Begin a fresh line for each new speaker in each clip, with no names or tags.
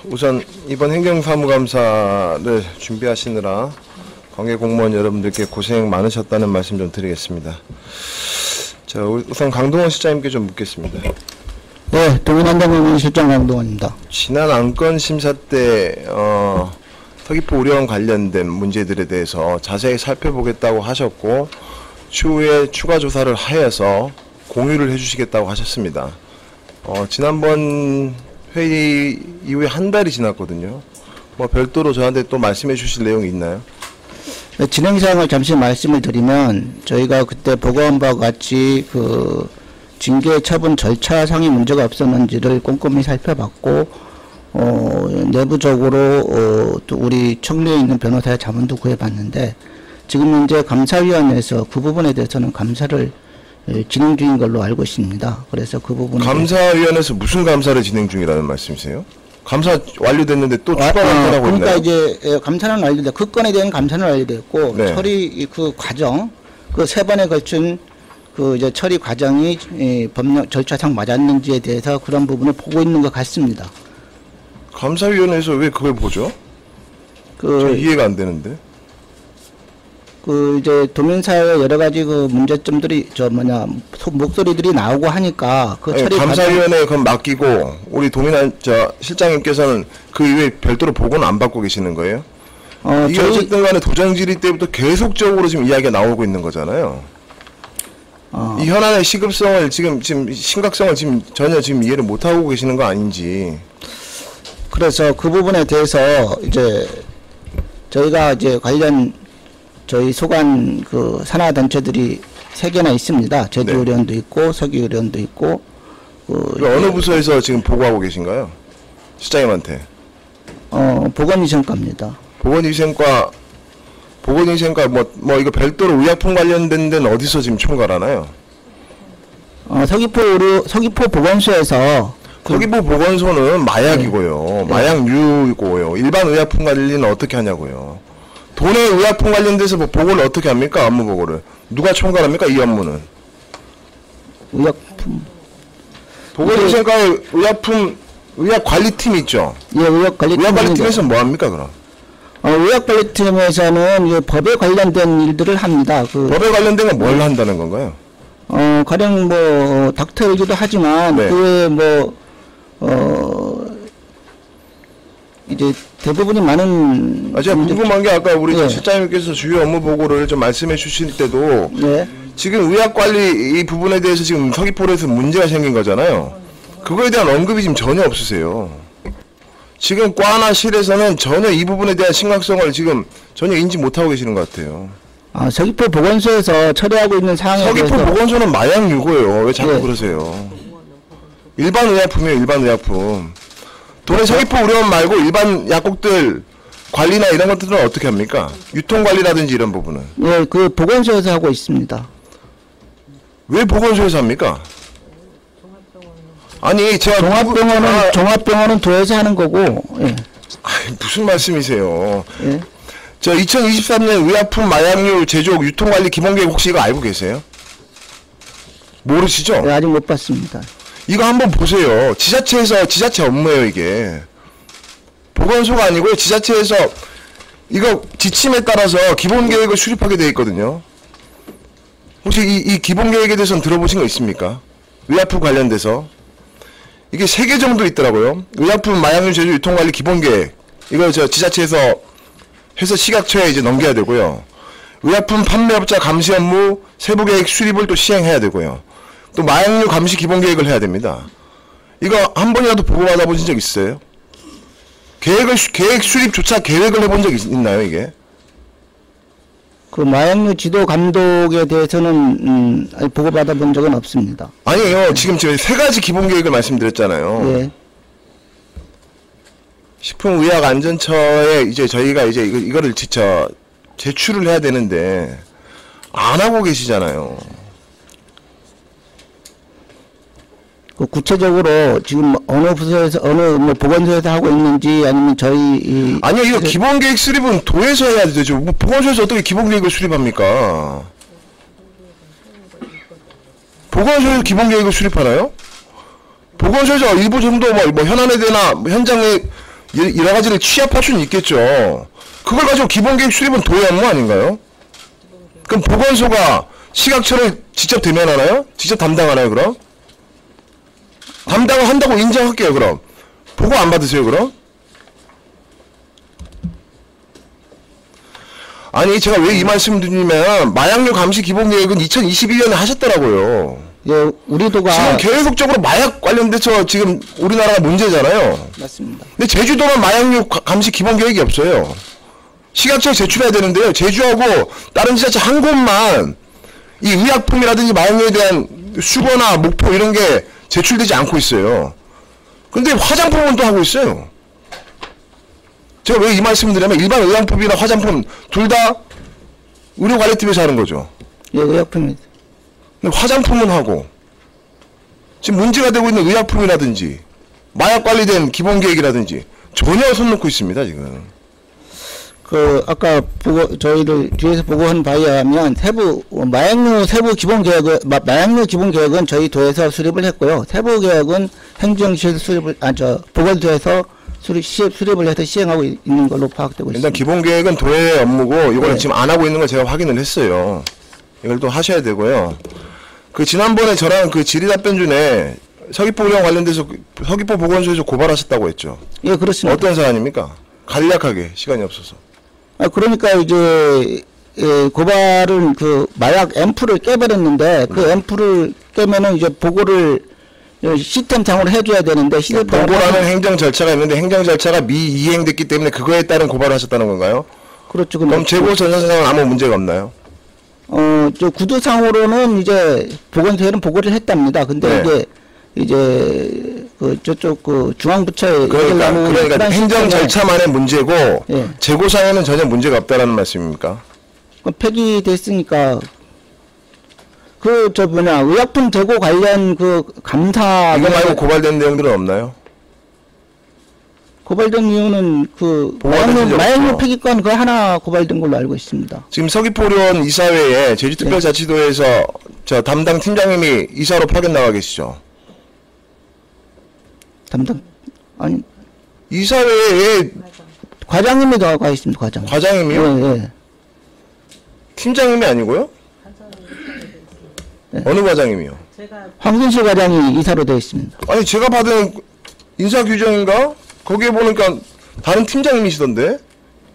우선 이번 행정사무감사를 준비하시느라 관계 공무원 여러분들께 고생 많으셨다는 말씀 좀 드리겠습니다. 자, 우선 강동원 실장님께 좀 묻겠습니다.
네, 동인안전공무원 실장 강동원입니다.
지난 안건 심사 때 서귀포 의료원 관련된 문제들에 대해서 자세히 살펴보겠다고 하셨고 추후에 추가 조사를 하여서 공유를 해주시겠다고 하셨습니다. 지난번 회의 이후에 한 달이 지났거든요. 뭐 별도로 저한테 또 말씀해 주실 내용이 있나요?
진행사항을 잠시 말씀을 드리면 저희가 그때 보고한 바와 같이 그 징계 처분 절차상의 문제가 없었는지를 꼼꼼히 살펴봤고 내부적으로 또 우리 청류에 있는 변호사의 자문도 구해봤는데 지금 현재 감사위원회에서 그 부분에 대해서는 감사를 진행 중인 걸로 알고 있습니다. 그래서 그 부분에
감사위원회에서 무슨 감사를 진행 중이라는 말씀이세요? 감사 완료됐는데 또 추가 감사라고
그러니까
있나요?
이제 감사는 완료됐고 그 건에 대한 감사는 완료됐고
네.
처리 그 과정 그 세 번에 걸친 그 이제 처리 과정이 법령 절차상 맞았는지에 대해서 그런 부분을 보고 있는 것 같습니다.
감사위원회에서 왜 그걸 보죠? 저 이해가 안 되는데.
그 이제 도민사회 여러 가지 그 문제점들이 목소리들이 나오고 하니까 그 처리
감사위원회에 그럼 맡기고 우리 도민한 실장님께서는 그 이후에 별도로 보고는 안 받고 계시는 거예요? 이게 어쨌든 간에 도정질의 때부터 계속적으로 지금 이야기가 나오고 있는 거잖아요. 이 현안의 시급성을 지금 심각성을 전혀 이해를 못 하고 계시는 거 아닌지.
그래서 그 부분에 대해서 이제 저희가 이제 관련 저희 소관 그 산하 단체들이 3개나 있습니다. 제주의료원도 있고 서귀의료원도 있고
어느 부서에서 지금 보고하고 계신가요? 실장님한테.
보건위생과입니다.
보건위생과 뭐 이거 별도로 의약품 관련된 데는 어디서 지금 총괄하나요?
서귀포 보건소에서
서귀포 보건소는 마약이고요. 마약류고요. 일반 의약품 관리는 어떻게 하냐고요. 도내 의약품 관련돼서 뭐 보고를 어떻게 합니까? 업무 보고를. 누가 총괄합니까? 이 업무는.
의약품.
보건위생과의 의약관리팀 있죠?
예,
의약관리팀에서 뭐 합니까, 그럼?
의약관리팀에서는 법에 관련된 일들을 합니다.
법에 관련된 건 뭘 한다는 건가요?
가령 뭐 닥터이기도 하지만
네.
이제 대부분이 많은
제가 궁금한 게 아까 우리 실장님께서 주요 업무 보고를 좀 말씀해 주실 때도 지금 의학관리 이 부분에 대해서 지금 서귀포에서 문제가 생긴 거잖아요. 그거에 대한 언급이 지금 전혀 없으세요. 지금 과나 실에서는 전혀 이 부분에 대한 심각성을 지금 전혀 인지 못하고 계시는 것 같아요.
서귀포 보건소에서 처리하고 있는 사항에
서귀포
대해서
보건소는 마약류고요. 왜 자꾸 그러세요? 일반 의약품이에요. 일반 의약품. 도내 서귀포 의료원 말고 일반 약국들 관리나 이런 것들은 어떻게 합니까? 유통관리라든지 이런 부분은.
예, 그 보건소에서 하고 있습니다.
왜 보건소에서 합니까? 아니 제가
종합병원은 도에서 하는 거고. 예.
무슨 말씀이세요?
예.
저 2023년 의약품 마약류 제조업 유통관리 기본계획 혹시 이거 알고 계세요? 모르시죠?
네, 아직 못 봤습니다.
이거 한번 보세요. 지자체 업무예요, 이게. 보건소가 아니고요. 지자체에서 이거 지침에 따라서 기본계획을 수립하게 되어 있거든요. 혹시 이 기본계획에 대해서는 들어보신 거 있습니까? 의약품 관련돼서. 이게 3개 정도 있더라고요. 의약품 마약류 제조 유통관리 기본계획. 이거 지자체에서 해서 식약처에 이제 넘겨야 되고요. 의약품 판매업자 감시 업무 세부계획 수립을 또 시행해야 되고요. 또 마약류 감시 기본계획을 해야 됩니다. 이거 한 번이라도 보고받아 보신 적 있어요? 계획 수립조차 계획을 해본 적 있나요, 이게?
그 마약류 지도 감독에 대해서는 보고받아 본 적은 없습니다.
아니에요. 지금 제가 3가지 기본계획을 말씀드렸잖아요.
예.
식품의약안전처에 이제 저희가 이제 이거를 제출을 해야 되는데 안 하고 계시잖아요.
그 구체적으로 지금 어느 부서에서 어느 보건소에서 하고 있는지 아니면 저희
아니요, 이거 기본계획 수립은 도에서 해야 되죠. 뭐 보건소에서 어떻게 기본계획을 수립합니까? 보건소에서 기본계획을 수립하나요? 보건소에서 일부 정도 뭐 현안에 대나 뭐 현장에 여러 가지를 취합할 수는 있겠죠. 그걸 가지고 기본계획 수립은 도의 업무 아닌가요? 그럼 보건소가 시각처를 직접 대면하나요? 직접 담당하나요, 그럼? 담당을 한다고 인정할게요, 그럼. 보고 안 받으세요, 그럼? 아니, 제가 왜 이 말씀을 드리냐면, 마약류 감시 기본계획은 2021년에 하셨더라고요.
예, 우리도가
지금 계속적으로 마약 관련돼서 지금 우리나라가 문제잖아요.
맞습니다.
근데 제주도는 마약류 감시 기본계획이 없어요. 시각처를 제출해야 되는데요. 제주하고 다른 지자체 한 곳만 이 의약품이라든지 마약류에 대한 수거나 목표 이런 게 제출되지 않고 있어요. 근데 화장품은 또 하고 있어요. 제가 왜 이 말씀을 드리냐면 일반 의약품이나 화장품 둘 다 의료관리팀에서 하는 거죠.
예, 의약품입니다.
근데 화장품은 하고 지금 문제가 되고 있는 의약품이라든지 마약 관리된 기본계획이라든지 전혀 손 놓고 있습니다, 지금.
그 아까 저희를 뒤에서 보고한 바에 의하면 마약류 세부 기본 계획은 마약류 기본 계획은 저희 도에서 수립을 했고요. 세부 계획은 행정실 수립을 보건소에서 수립을 해서 시행하고 있는 걸로 파악되고 있습니다.
일단 기본계획은 도의 업무고 이걸
네.
지금 안 하고 있는 걸 제가 확인을 했어요. 이걸 또 하셔야 되고요. 그 지난번에 저랑 그 질의답변 중에 서귀포 의령 관련돼서 서귀포 보건소에서 고발하셨다고 했죠.
예, 그렇습니다.
어떤 사안입니까? 간략하게 시간이 없어서.
그러니까 이제 고발은 그 마약 앰플을 깨버렸는데 그 앰플을 깨면은 이제 보고를 시스템상으로 해줘야 되는데
보고라는 행정 절차가 있는데 행정 절차가 미이행됐기 때문에 그거에 따른 고발을 하셨다는 건가요?
그렇죠.
그럼 재고 전산상은 아무 문제가 없나요?
저 구두상으로는 이제 보건소에는 보고를 했답니다. 근데
네.
이제 저쪽 중앙부처에
그러니까 행정 절차만의 문제고
예.
재고상에는 전혀 문제가 없다라는 말씀입니까?
폐기됐으니까 의약품 재고 관련 감사
이거 말고 고발된 내용들은 없나요?
고발된 이유는 마약류 폐기권 그거 하나 고발된 걸로 알고 있습니다.
지금 서귀포의원 이사회에 제주특별자치도에서 저 담당 팀장님이 이사로 파견 나가 계시죠?
아니
이사회에
과장님이 나가 있습니다.
과장님이요?
예.
팀장님이 아니고요?
네.
어느 과장님이요?
황순실 과장이 이사로 되어 있습니다.
아니 제가 받은 인사규정인가? 거기에 보니까 다른 팀장님이시던데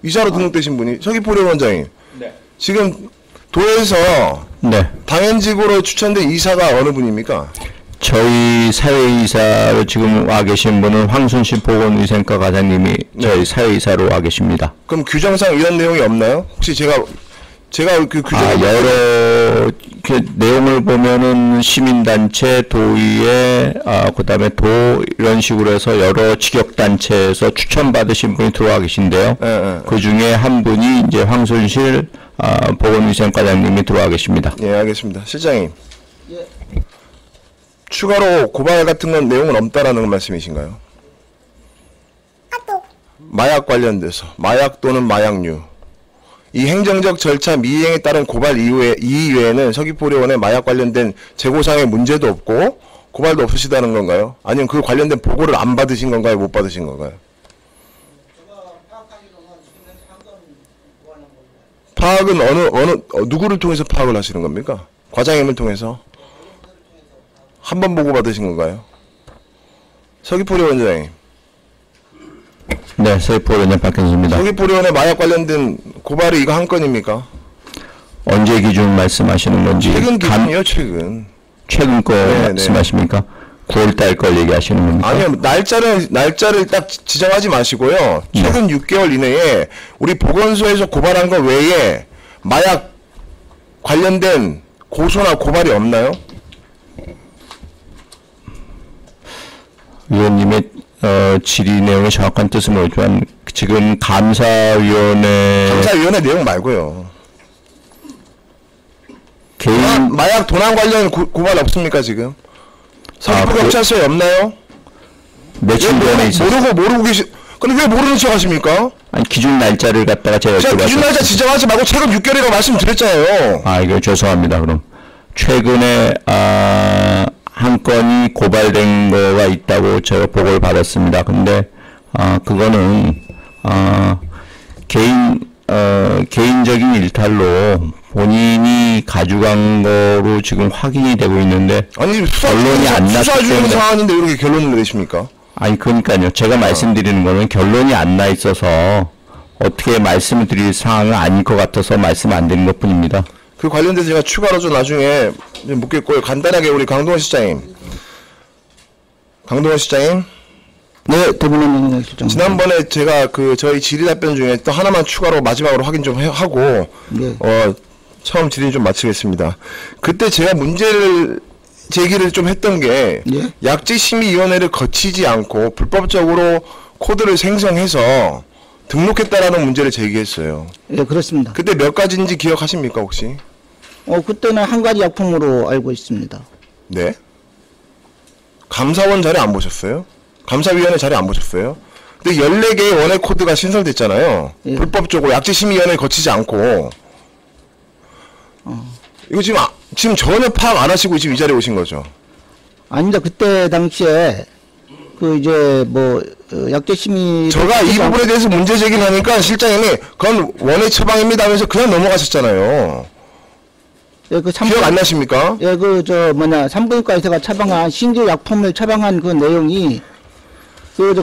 이사로 등록되신 분이 서귀포의원 원장님.
네.
지금 도에서
네.
당연직으로 추천된 이사가 어느 분입니까?
저희 사회이사로 지금 와 계신 분은 황순실 보건위생과 과장님이 저희 사회이사로 와 계십니다.
그럼 규정상 이런 내용이 없나요? 혹시 제가 그 규정을
여러 내용을 보면은 시민단체, 도의회, 그다음에 도 이런 식으로 해서 여러 직역단체에서 추천받으신 분이 들어와 계신데요. 그 중에 한 분이 이제 황순실 보건위생과장님이 들어와 계십니다.
예, 알겠습니다. 실장님. 추가로 고발 같은 건 내용은 없다라는 말씀이신가요? 마약 관련돼서 마약 또는 마약류 이 행정적 절차 미이행에 따른 고발 이외에는 서귀포의원의 마약 관련된 재고상의 문제도 없고 고발도 없으시다는 건가요? 아니면 그 관련된 보고를 안 받으신 건가요? 못 받으신 건가요? 파악은 누구를 통해서 파악을 하시는 겁니까? 과장님을 통해서? 한 번 보고 받으신 건가요? 서귀포의원 원장님.
네, 서귀포의원 박현수입니다.
서귀포의원의 마약 관련된 고발이 이거 한 건입니까?
언제 기준 말씀하시는 건지.
최근 기준이요, 최근
거 말씀하십니까? 9월달 걸 얘기하시는 겁니까?
아니요, 날짜를 딱 지정하지 마시고요. 최근 6개월 이내에 우리 보건소에서 고발한 것 외에 마약 관련된 고소나 고발이 없나요?
의원님의 질의 내용의 정확한 뜻은 모르지만 지금 감사위원회
내용 말고요.
개인
마약 도난 관련 고발 없습니까 지금? 서귀포 경찰서에 없나요?
며칠 전에 있었어요.
모르고 근데 왜 모르는 척 하십니까?
아니 기준 날짜를 갖다가 제가
기준 날짜 지정하지 말고 최근 6개월이라고 말씀드렸잖아요.
이거 죄송합니다. 그럼 최근에 한 건이 고발된 거가 있다고 제가 보고를 받았습니다. 근데 그거는 개인적인 일탈로 본인이 가져간 거로 지금 확인이 되고 있는데
아니
결론이 안 났기
수사 중인
때문에
사안인데 왜 이렇게 결론을 내십니까?
아니 그러니까요. 제가 말씀드리는 거는 결론이 안 나 있어서 어떻게 말씀을 드릴 사항은 아닐 것 같아서 말씀 안 드린 것 뿐입니다.
그 관련돼서 제가 추가로 좀 나중에 묻겠고요. 간단하게 우리 강동원 실장님.
네, 대부분 실장.
지난번에 제가 저희 질의 답변 중에 또 하나만 추가로 마지막으로 확인 좀 하고
네.
처음 질의 좀 마치겠습니다. 그때 제가 문제를 제기를 좀 했던 게
예?
약제심의위원회를 거치지 않고 불법적으로 코드를 생성해서 등록했다라는 문제를 제기했어요.
예, 그렇습니다.
그때 몇 가지인지 기억하십니까 혹시?
그때는 한 가지 약품으로 알고 있습니다.
네. 감사원 자료 안 보셨어요? 감사위원회 자료 안 보셨어요? 근데 14개의 원액 코드가 신설됐잖아요.
예.
불법적으로 약제심의위원회를 거치지 않고. 이거 지금 전혀 파악 안 하시고 지금 이 자리에 오신 거죠?
아닙니다. 그때 당시에 약제심의
제가 이 부분에 대해서 문제 제기를 하니까 실장님이 그건 원액 처방입니다 하면서 그냥 넘어가셨잖아요.
예,
기억 안 나십니까?
예, 산부인과 의사가 처방한 신규 약품을 처방한 그 내용이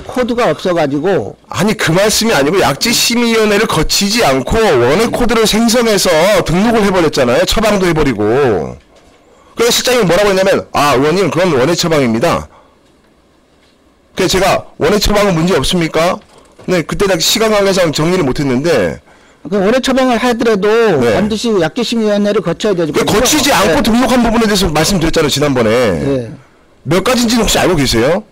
코드가 없어가지고.
아니 그 말씀이 아니고 약제심의위원회를 거치지 않고 원액 코드를 생성해서 등록을 해버렸잖아요. 처방도 해버리고. 그래서 실장님이 뭐라고 했냐면 의원님 그건 원액 처방입니다. 그래서 제가 원액 처방은 문제 없습니까? 네, 그때 당시 시간 관계상 정리를 못했는데.
그 원액 처방을 하더라도
네.
반드시 약제심의위원회를 거쳐야 되죠.
거치지 않고 등록한 부분에 대해서 말씀드렸잖아요 지난번에.
네.
몇 가지인지는 혹시 알고 계세요?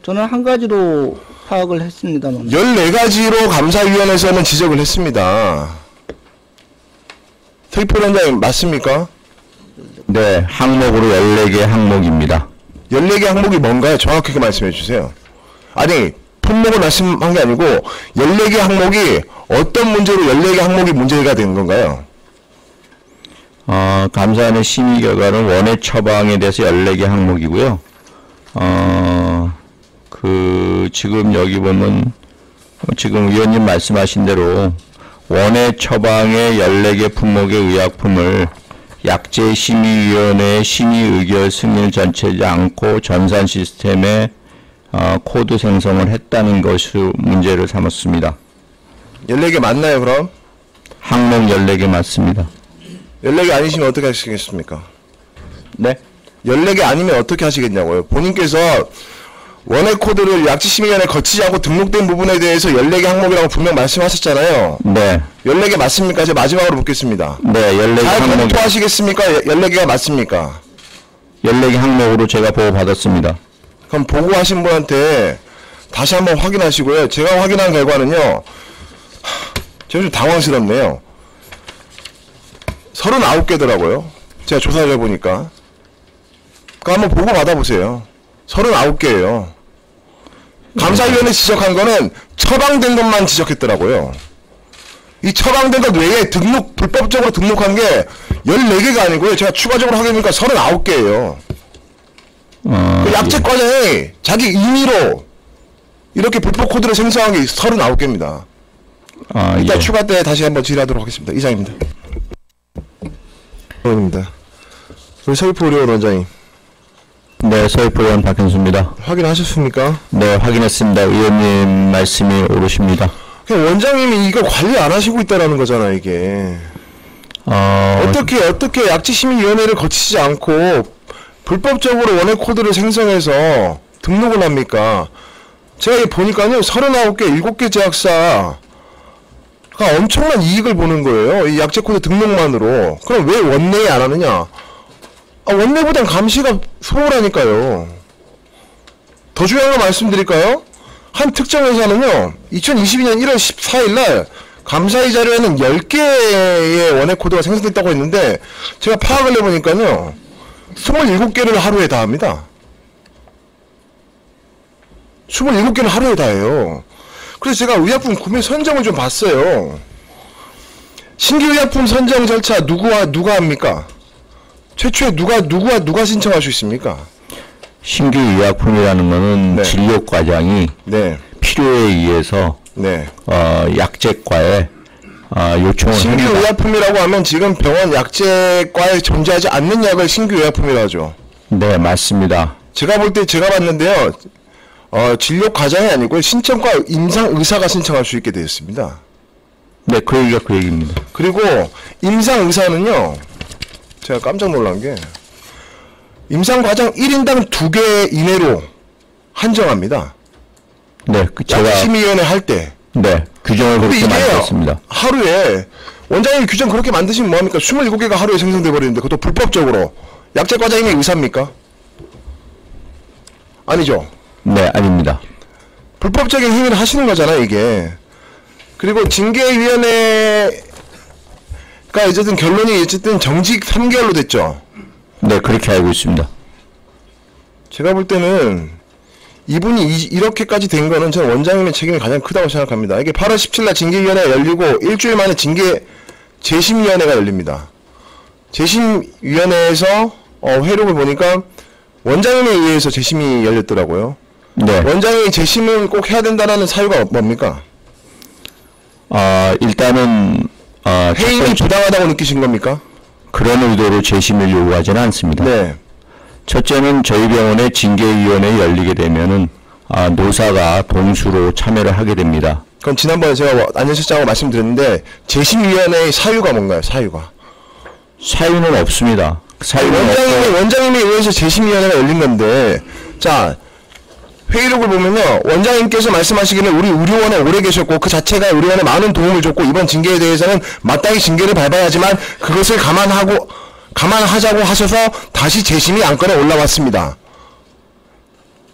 저는 한 가지로 파악을 했습니다만.
14가지로 감사위원회에서는 지적을 했습니다. 서귀포 위원장님 맞습니까?
네, 항목으로 14개 항목입니다.
14개 항목이 뭔가요? 정확하게 말씀해 주세요. 아니 품목을 말씀한 게 아니고 14개 항목이 어떤 문제로 14개 항목이 문제가 된 건가요?
감사원의 심의 결과는 원액 처방에 대해서 14개 항목이고요. 지금 여기 보면 지금 위원님 말씀하신 대로 원액 처방의 14개 품목의 의약품을 약제심의위원회의 심의 의결 승인을 전체하지 않고 전산 시스템에 코드 생성을 했다는 것을 문제를 삼았습니다.
14개 맞나요 그럼?
항목 14개 맞습니다.
14개 아니시면 어떻게 하시겠습니까?
네?
14개 아니면 어떻게 하시겠냐고요. 본인께서 원액 코드를 약제심의위원회 거치지 않고 등록된 부분에 대해서 14개 항목이라고 분명 말씀하셨잖아요.
네.
14개 맞습니까? 제가 마지막으로 묻겠습니다.
네, 14개
잘
항목.
검토하시겠습니까? 14개가 맞습니까?
14개 항목으로 제가 보고받았습니다.
그럼 보고하신 분한테 다시 한번 확인하시고요. 제가 확인한 결과는요. 제가 좀 당황스럽네요. 39개더라고요. 제가 조사를 해보니까. 그럼 한번 보고 받아보세요. 39개예요. 감사위원회 지적한 거는 처방된 것만 지적했더라고요. 이 처방된 것 외에 불법적으로 등록한 게 14개가 아니고요. 제가 추가적으로 확인해보니까 39개예요. 그 약제 과정에 자기 임의로 이렇게 불법 코드를 생성한 게 39개입니다. 이따
예.
추가 때 다시 한번 질의하도록 하겠습니다. 이상입니다. 입니다. 우리 서귀포 의료원 원장님
네, 서귀포 의원 박현수입니다.
확인하셨습니까?
네, 확인했습니다. 의원님 말씀이 옳으십니다.
그냥 원장님이 이거 관리 안 하시고 있다라는 거잖아 이게. 어떻게 약제심의위원회를 거치지 않고 불법적으로 원액 코드를 생성해서 등록을 합니까? 제가 보니까요 39개 7개 제약사가 엄청난 이익을 보는 거예요. 이 약제 코드 등록만으로. 그럼 왜 원내에 안 하느냐? 원내보단 감시가 소홀하니까요. 더 중요한 거 말씀드릴까요? 한 특정 회사는요 2022년 1월 14일 날 감사의 자료에는 10개의 원액 코드가 생성됐다고 했는데 제가 파악을 해보니까요 27개를 하루에 다 합니다. 27개를 하루에 다 해요. 그래서 제가 의약품 구매 선정을 좀 봤어요. 신규 의약품 선정 절차 누가 합니까? 최초에 누가 신청할 수 있습니까?
신규 의약품이라는 거는
네.
진료 과장이
네.
필요에 의해서
네.
약제과에 요청을
신규
합니다.
의약품이라고 하면 지금 병원 약제과에 존재하지 않는 약을 신규 의약품이라고 하죠.
네, 맞습니다.
제가 볼 때 제가 봤는데요. 진료 과장이 아니고 신청과 임상 의사가 신청할 수 있게 되었습니다.
네, 그 얘기가 그 얘기입니다.
그리고 임상 의사는요. 제가 깜짝 놀란 게 임상 과장 1인당 2개 이내로 한정합니다.
네, 제가
심의위원회 할 때.
네, 규정을
근데
그렇게
이게
만들었습니다.
하루에 원장님 규정 그렇게 만드시면 뭐합니까? 27개가 하루에 생성돼 버리는데 그것도 불법적으로. 약제 과장이 의사입니까? 아니죠.
네, 아닙니다.
불법적인 행위를 하시는 거잖아요, 이게. 그리고 징계위원회가 어쨌든 결론이 어쨌든 정직 3개월로 됐죠.
네, 그렇게 알고 있습니다.
제가 볼 때는 이분이 이렇게까지 된 거는 저는 원장님의 책임이 가장 크다고 생각합니다. 이게 8월 17일 징계위원회가 열리고 일주일 만에 재심위원회가 열립니다. 재심위원회에서 회록을 보니까 원장님에 의해서 재심이 열렸더라고요.
네.
원장이 재심을 꼭 해야 된다는 사유가 뭡니까?
일단은
해임이 부당하다고 느끼신 겁니까?
그런 의도로 재심을 요구하지는 않습니다.
네.
첫째는 저희 병원의 징계위원회 열리게 되면은 노사가 동수로 참여를 하게 됩니다.
그럼 지난번에 제가 안전 실장하고 말씀드렸는데 재심위원회의 사유가 뭔가요? 사유가?
사유는 없습니다. 사유는 없고
원장님에 의해서 재심위원회가 열린 건데, 자 회의록을 보면요, 원장님께서 말씀하시기는 우리 의료원에 오래 계셨고 그 자체가 의료원에 많은 도움을 줬고 이번 징계에 대해서는 마땅히 징계를 밟아야 하지만 그것을 감안하자고 하셔서 다시 재심이 안건에 올라왔습니다.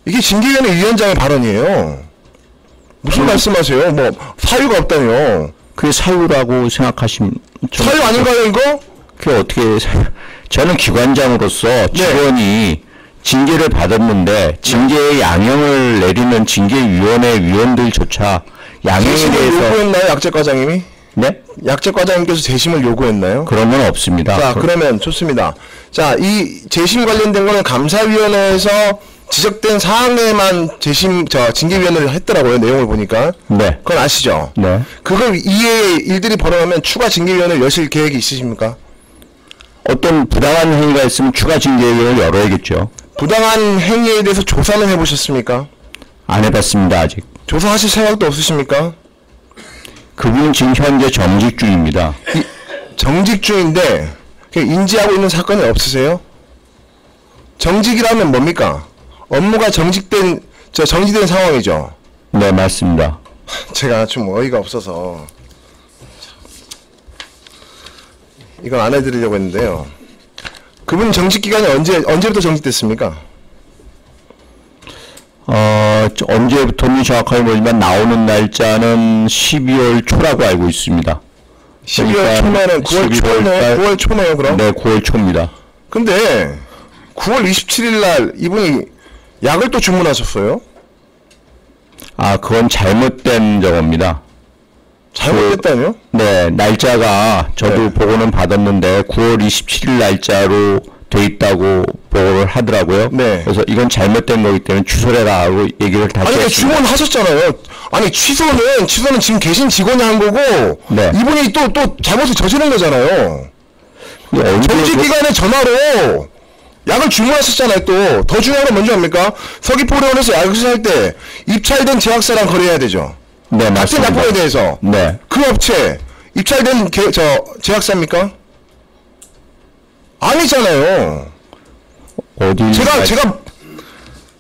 이게 징계위원회 위원장의 발언이에요. 무슨 말씀하세요? 뭐 사유가 없다뇨?
그게 사유라고 생각하시면
사유 아닌가요 이거?
그게 어떻게 저는 기관장으로서 직원이 징계를 받았는데 징계의 양형을 내리는 징계위원회 위원들조차 양형에
재심을
대해서
요구했나요? 약제과장님이?
네?
약제과장님께서 재심을 요구했나요?
그런 건 없습니다.
자, 그러면 좋습니다. 자, 이 재심 관련된 거는 감사위원회에서 지적된 사항에만 징계위원회를 했더라고요. 내용을 보니까.
네.
그건 아시죠?
네.
그걸 이외에 일들이 벌어나면 추가 징계위원회를 여실 계획이 있으십니까?
어떤 부당한 행위가 있으면 추가 징계위원회를 열어야겠죠.
부당한 행위에 대해서 조사는 해보셨습니까?
안 해봤습니다, 아직.
조사하실 생각도 없으십니까?
그분은 지금 현재 정직 중입니다.
정직 중인데 인지하고 있는 사건이 없으세요? 정직이라면 뭡니까? 업무가 정지된 상황이죠.
네, 맞습니다.
제가 좀 어이가 없어서 이건 안 해드리려고 했는데요. 그분 정직 기간이 언제부터 정직됐습니까?
언제부터는 정확하게 모르지만 나오는 날짜는 12월 초라고 알고 있습니다.
12월 초면은 9월 초네요, 그럼?
네, 9월 초입니다.
근데 9월 27일 날 이분이 약을 또 주문하셨어요?
그건 잘못된 정보입니다.
잘못됐다뇨?
네, 날짜가 저도
네.
보고는 받았는데 9월 27일 날짜로 돼 있다고 보고를 하더라고요.
네.
그래서 이건 잘못된 거기 때문에 취소를 해라고 얘기를 다
아니,
드렸습니다.
주문하셨잖아요. 아니, 취소는 지금 계신 직원이 한 거고,
네.
이분이 또 잘못을 저지른 거잖아요. 정직 기간에 전화로 약을 주문하셨잖아요. 또 더 중요한 건 뭔지 압니까? 서귀포병원에서 약을 살 때 입찰된 제약사랑 거래해야 되죠.
네,
같은
맞습니다.
약품에 대해서
네.
그 업체 입찰된 제약사입니까? 아니잖아요.
어디
제가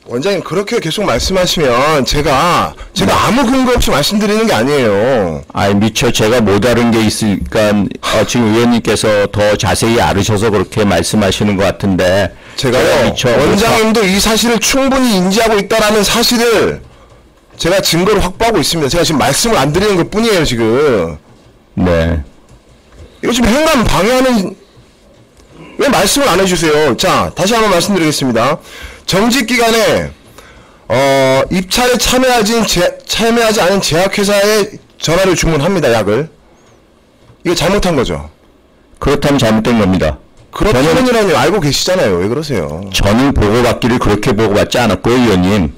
원장님 그렇게 계속 말씀하시면 제가 아무 근거 없이 말씀드리는 게 아니에요.
미처 제가 못 알은 게 있으니까 지금 의원님께서 더 자세히 알으셔서 그렇게 말씀하시는 것 같은데
제가요,
미처
원장님도 이 사실을 충분히 인지하고 있다라는 사실을 제가 증거를 확보하고 있습니다. 제가 지금 말씀을 안 드리는 것 뿐이에요, 지금.
네.
이거 지금 행간 방해하는, 왜 말씀을 안 해주세요? 자, 다시 한번 말씀드리겠습니다. 정직 기간에, 입찰에 참여하지 않은 제약회사에 전화를 주문합니다, 약을. 이거 잘못한 거죠.
그렇다면 잘못된 겁니다.
그렇다면이라니 알고 계시잖아요. 왜 그러세요?
저는 보고받기를 그렇게 보고받지 않았고요, 의원님.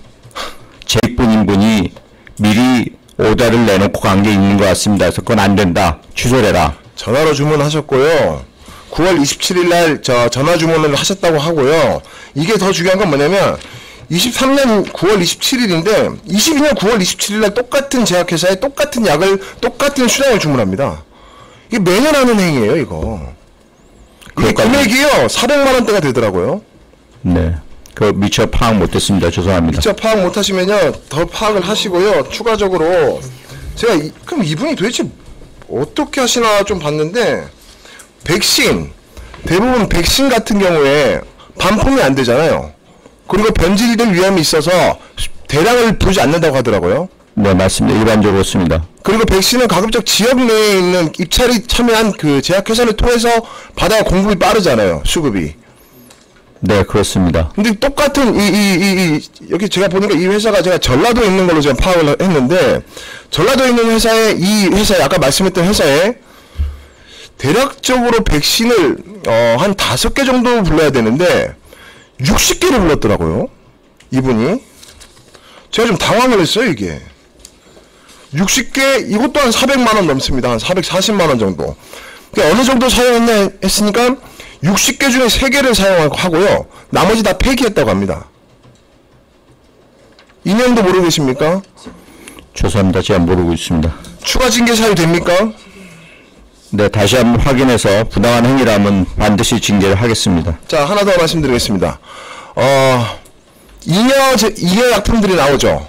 재입분인 분이 미리 오더를 내놓고 간 게 있는 것 같습니다. 그래서 그건 안 된다. 취소를 해라.
전화로 주문하셨고요. 9월 27일 날 전화 주문을 하셨다고 하고요. 이게 더 중요한 건 뭐냐면 23년 9월 27일인데 22년 9월 27일 날 똑같은 제약회사에 똑같은 약을 똑같은 수량을 주문합니다. 이게 매년 하는 행위예요, 이거. 이게 금액이요 400만 원대가 되더라고요.
네. 그 미처 파악 못했습니다. 죄송합니다.
진짜 파악 못하시면요 더 파악을 하시고요. 추가적으로 제가 그럼 이분이 도대체 어떻게 하시나 좀 봤는데 백신 대부분 백신 같은 경우에 반품이 안 되잖아요. 그리고 변질될 위험이 있어서 대량을 부르지 않는다고 하더라고요.
네, 맞습니다. 일반적으로 습니다.
그리고 백신은 가급적 지역 내에 있는 입찰이 참여한 그 제약회사를 통해서 받아야 공급이 빠르잖아요. 수급이.
네, 그렇습니다.
근데 똑같은 여기 제가 보니까 이 회사가 제가 전라도에 있는 걸로 제가 파악을 했는데 전라도에 있는 회사에 이 회사에 아까 말씀했던 회사에 대략적으로 백신을 한 5개 정도 불러야 되는데 60개를 불렀더라고요. 이분이. 제가 좀 당황을 했어요, 이게. 60개, 이것도 한 400만 원 넘습니다. 한 440만 원 정도. 그러니까 어느 정도 사용했나 했으니까 60개 중에 3개를 사용하고요. 나머지 다 폐기했다고 합니다. 인연도 모르고 계십니까?
죄송합니다. 제가 모르고 있습니다.
추가 징계 사유 됩니까?
네, 다시 한번 확인해서 부당한 행위라면 반드시 징계를 하겠습니다.
자, 하나 더 말씀드리겠습니다. 잉여 약품들이 나오죠.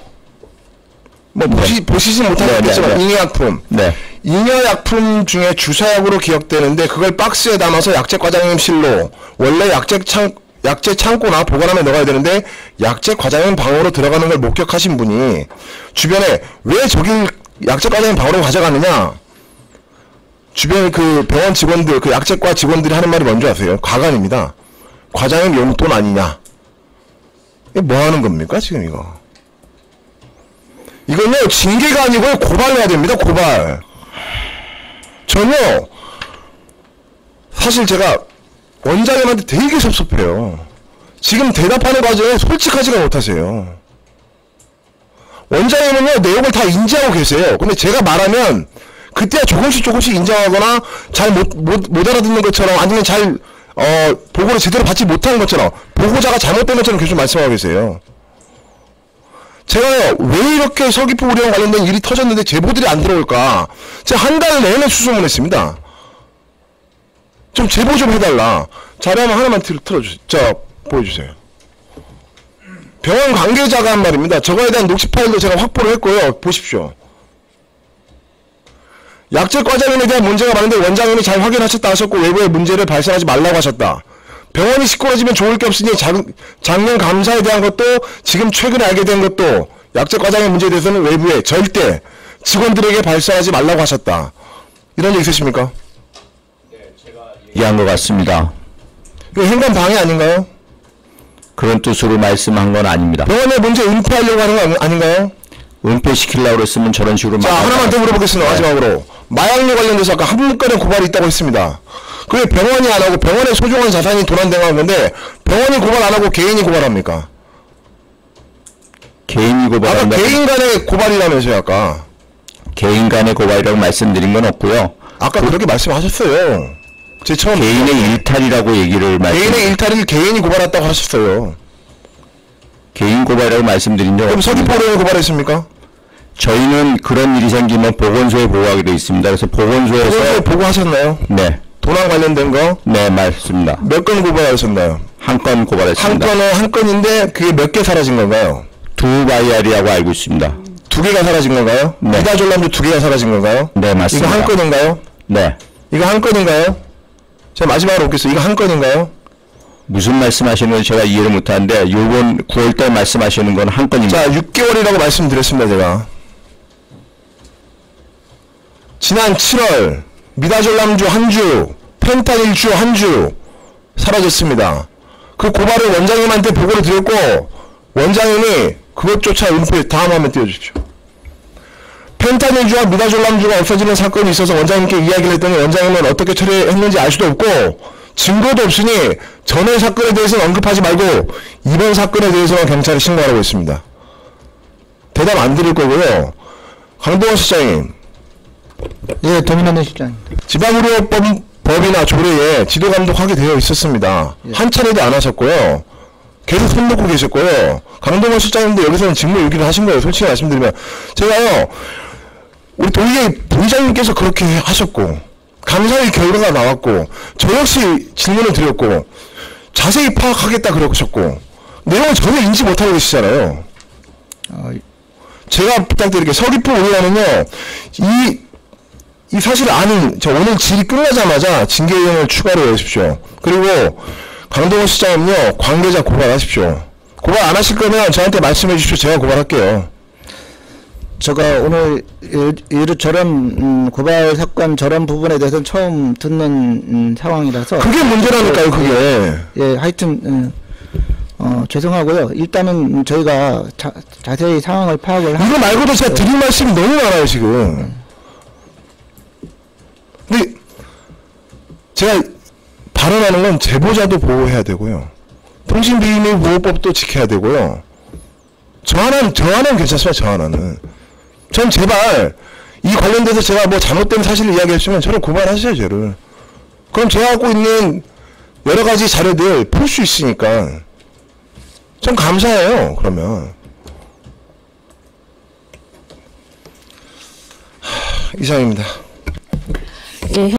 뭐 보시진 못하겠지만 잉여 약품.
네.
잉여 약품 중에 주사약으로 기억되는데 그걸 박스에 담아서 약재 과장님실로 원래 약재 창고나 보관함에 넣어야 되는데 약재 과장님 방으로 들어가는 걸 목격하신 분이 주변에 왜 저길 약재 과장님 방으로 가져가느냐? 주변 그 병원 직원들, 그 약재과 직원들이 하는 말이 뭔지 아세요? 과간입니다. 과장님 용돈 아니냐? 이게 뭐 하는 겁니까, 지금 이거? 이건요, 징계가 아니고 고발해야 됩니다, 고발. 전혀, 사실 제가 원장님한테 되게 섭섭해요. 지금 대답하는 과정에 솔직하지가 못하세요. 원장님은요, 내용을 다 인지하고 계세요. 근데 제가 말하면, 그때야 조금씩 인정하거나 잘 못 알아듣는 것처럼 아니면 잘 보고를 제대로 받지 못하는 것처럼 보고자가 잘못된 것처럼 계속 말씀하고 계세요. 제가요 왜 이렇게 서귀포 의료원 관련된 일이 터졌는데 제보들이 안 들어올까 제가 한 달 내내 수소문했습니다. 좀 제보 좀 해달라. 자료 하나만 틀어주세요. 자 보여주세요. 병원 관계자가 한 말입니다. 저거에 대한 녹취 파일도 제가 확보를 했고요. 보십시오. 약재 과장님에 대한 문제가 많은데 원장님이 잘 확인하셨다 하셨고 외부에 문제를 발생하지 말라고 하셨다. 병원이 시끄러지면 좋을 게 없으니 작년 감사에 대한 것도 지금 최근에 알게 된 것도 약재 과장의 문제에 대해서는 외부에 절대 직원들에게 발생하지 말라고 하셨다. 이런 얘기 있으십니까?
네, 제가 얘기한 것 같습니다.
이거 행간 방해 아닌가요?
그런 뜻으로 말씀한 건 아닙니다.
병원의 문제 은폐하려고 하는 거 아닌가요?
은폐시키려고 그랬으면 저런 식으로
자 하나만 더 물어보겠습니다. 마지막으로 마약류 관련돼서 아까 한 문건의 고발이 있다고 했습니다. 그게 병원이 안 하고 병원의 소중한 자산이 도난당한 건데 병원이 고발 안 하고 개인이 고발합니까?
개인이 고발한다.
아까 개인 간의 고발이라면서요. 아까
개인 간의 고발이라고 말씀드린 건 없고요.
아까 그렇게 말씀하셨어요. 제 처음
개인의 일탈이라고 얘기를
개인의 일탈을 개인이 고발했다고 하셨어요.
개인 고발이라고 말씀드린 적
그럼
없습니다.
서귀포를 고발했습니까?
저희는 그런 일이 생기면 보건소에 보고하게 돼 있습니다. 그래서 보건소에서
보고하셨나요?
네,
도난 관련된 거?
네 맞습니다.
몇 건 고발하셨나요?
한 건 고발했습니다.
한 건인데 그게 몇 개 사라진 건가요?
2바이알이라고 알고 있습니다.
2개가 사라진 건가요?
네.
미다졸람도 2개가 사라진 건가요?
네 맞습니다.
이거 한 건인가요?
네.
이거 한 건인가요? 제가 마지막으로 묻겠어요. 이거 한 건인가요?
무슨 말씀하시는 건지 제가 이해를 못하는데 요번 9월달 말씀하시는 건 한 건입니다.
자 6개월이라고 말씀드렸습니다. 제가 지난 7월 미다졸람주 한 주, 펜타닐주 한 주 사라졌습니다. 그 고발을 원장님한테 보고를 드렸고 원장님이 그것조차 은폐 다음 화면 띄워주십시오. 펜타닐주와 미다졸람주가 없어지는 사건이 있어서 원장님께 이야기를 했더니 원장님은 어떻게 처리했는지 알 수도 없고 증거도 없으니 전의 사건에 대해서는 언급하지 말고 이번 사건에 대해서만 경찰에 신고하라고 했습니다. 대답 안 드릴 거고요. 강동원 실장님.
예, 도민환 실장님.
지방의료법이나 조례에 지도감독하게 되어 있었습니다.
예.
한 차례도 안 하셨고요. 계속 손 놓고 계셨고요. 강동원 실장님도 여기서는 직무유기를 하신 거예요. 솔직히 말씀드리면. 제가요, 우리 도의회 부의장님께서 그렇게 하셨고, 감사의 결과가 나왔고, 저 역시 질문을 드렸고, 자세히 파악하겠다 그러셨고, 내용을 전혀 인지 못하고 계시잖아요. 제가 부탁드릴게요. 서귀포 의원은요, 이 사실을 아는, 오늘 질의 끝나자마자 징계위원을 추가로 해주십시오. 그리고 강동원 시장은요, 관계자 고발하십시오. 고발 안 하실 거면 저한테 말씀해 주십시오. 제가 고발할게요.
제가 오늘 저런 고발 사건 저런 부분에 대해서는 처음 듣는 상황이라서
그게 문제라니까요, 그게.
예, 하여튼 죄송하고요. 일단은 저희가 자세히 상황을 파악을
이거 말고도 제가 드릴 말씀이 너무 많아요, 지금. 근데 제가 발언하는 건 제보자도 보호해야 되고요. 통신비밀보호법도 지켜야 되고요. 저 하나는 괜찮습니다, 저 하나는. 전 제발 이 관련돼서 제가 뭐 잘못된 사실을 이야기했으면 저를 고발하세요, 저를. 그럼 제가 갖고 있는 여러 가지 자료들 풀 수 있으니까 전 감사해요, 그러면. 이상입니다.
예.